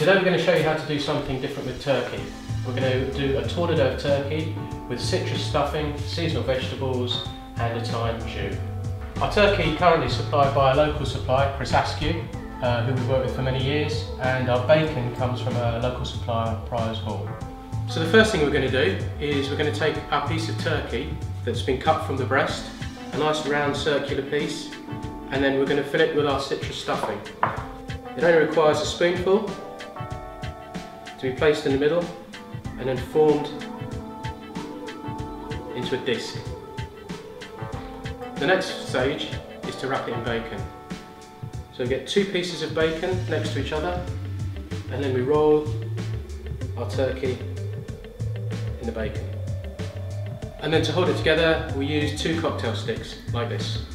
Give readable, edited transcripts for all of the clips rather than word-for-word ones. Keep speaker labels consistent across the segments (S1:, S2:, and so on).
S1: Today we're going to show you how to do something different with turkey. We're going to do a tournedo of turkey with citrus stuffing, seasonal vegetables and a thyme stew. Our turkey currently supplied by a local supplier, Chris Askew, who we've worked with for many years, and our bacon comes from a local supplier, Priors Hall. So the first thing we're going to do is we're going to take our piece of turkey that's been cut from the breast, a nice round circular piece, and then we're going to fill it with our citrus stuffing. It only requires a spoonful to be placed in the middle and then formed into a disc. The next stage is to wrap it in bacon. So we get two pieces of bacon next to each other, and then we roll our turkey in the bacon. And then to hold it together, we use two cocktail sticks like this.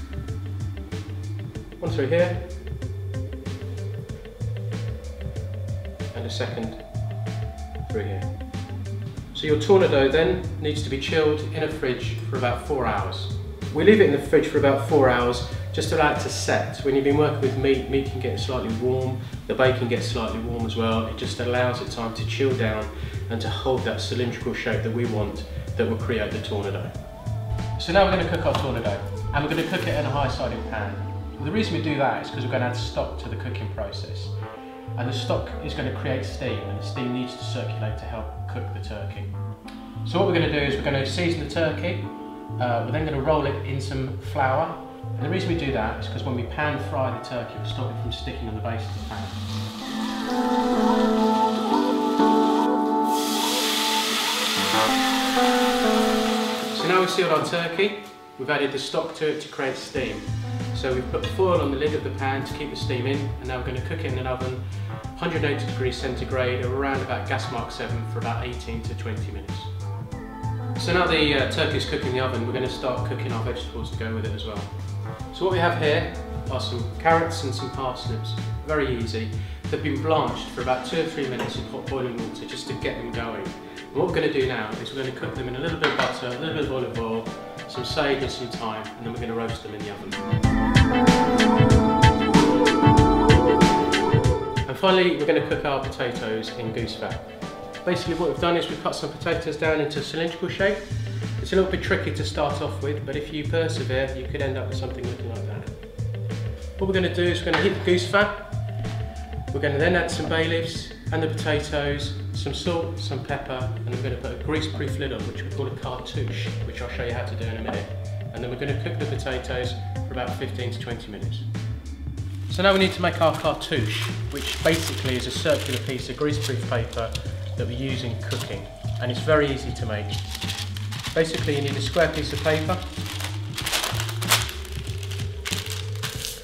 S1: One through here, and a second through here. So your tournedo then needs to be chilled in a fridge for about 4 hours. We leave it in the fridge for about 4 hours just to allow it to set. When you've been working with meat can get slightly warm, the bacon gets slightly warm as well. It just allows it time to chill down and to hold that cylindrical shape that we want, that will create the tournedo. So now we're going to cook our tournedo, and we're going to cook it in a high-sided pan. The reason we do that is because we're going to add stock to the cooking process. And the stock is going to create steam, and the steam needs to circulate to help cook the turkey. So what we're going to do is we're going to season the turkey, we're then going to roll it in some flour, and the reason we do that is because when we pan fry the turkey, we'll stop it from sticking on the base of the pan. So now we've sealed our turkey, we've added the stock to it to create steam. So we've put foil on the lid of the pan to keep the steam in, and now we're going to cook it in an oven 180 degrees centigrade or around about gas mark 7 for about 18 to 20 minutes. So now the turkey is cooked in the oven, we're going to start cooking our vegetables to go with it as well. So what we have here are some carrots and some parsnips, very easy. They've been blanched for about 2 or 3 minutes in hot boiling water just to get them going. And what we're going to do now is we're going to cook them in a little bit of butter, a little bit of olive oil, some sage and some thyme, and then we're going to roast them in the oven. And finally, we're going to cook our potatoes in goose fat. Basically what we've done is we've cut some potatoes down into a cylindrical shape. It's a little bit tricky to start off with, but if you persevere, you could end up with something looking like that. What we're going to do is we're going to heat the goose fat. We're going to then add some bay leaves and the potatoes, some salt, some pepper, and we're going to put a grease-proof lid on, which we call a cartouche, which I'll show you how to do in a minute. And then we're going to cook the potatoes for about 15 to 20 minutes. So now we need to make our cartouche, which basically is a circular piece of grease-proof paper that we use in cooking, and it's very easy to make. Basically you need a square piece of paper,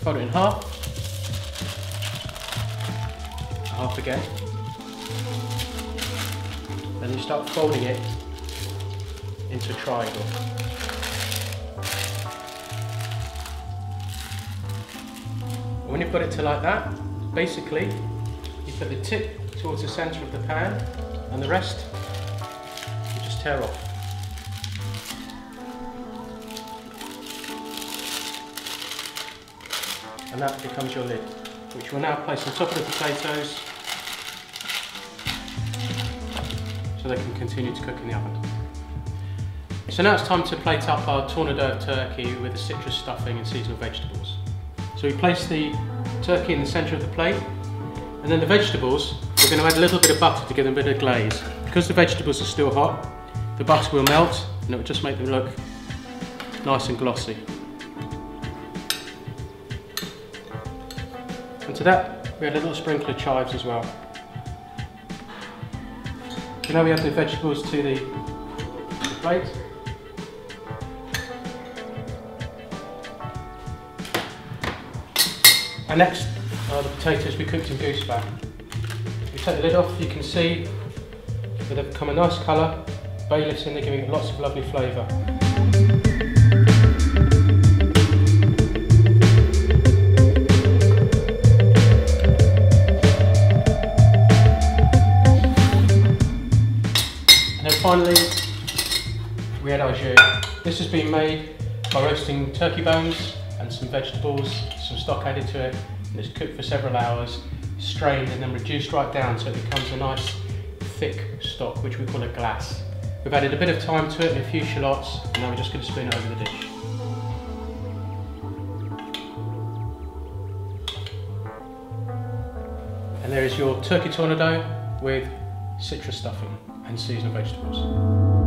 S1: fold it in half again, and you start folding it into a triangle. And when you've got it to like that, basically you put the tip towards the centre of the pan, and the rest you just tear off. And that becomes your lid, which we'll now place on top of the potatoes so they can continue to cook in the oven. So now it's time to plate up our tournedo of turkey with the citrus stuffing and seasonal vegetables. So we place the turkey in the centre of the plate, and then the vegetables, we're going to add a little bit of butter to give them a bit of glaze. Because the vegetables are still hot, the butter will melt and it will just make them look nice and glossy. And to that, we add a little sprinkle of chives as well. So now we add the vegetables to the plate. And next are the potatoes we cooked in goose fat. You take the lid off, you can see that they've become a nice colour, bay leaves in there giving it lots of lovely flavour. And then finally, we add our jus. This has been made by roasting turkey bones and some vegetables, some stock added to it, and it's cooked for several hours strained and then reduced right down so it becomes a nice thick stock, which we call a glace. We've added a bit of thyme to it and a few shallots, and now we're just going to spoon it over the dish. And there is your turkey tournedo with citrus stuffing and seasonal vegetables.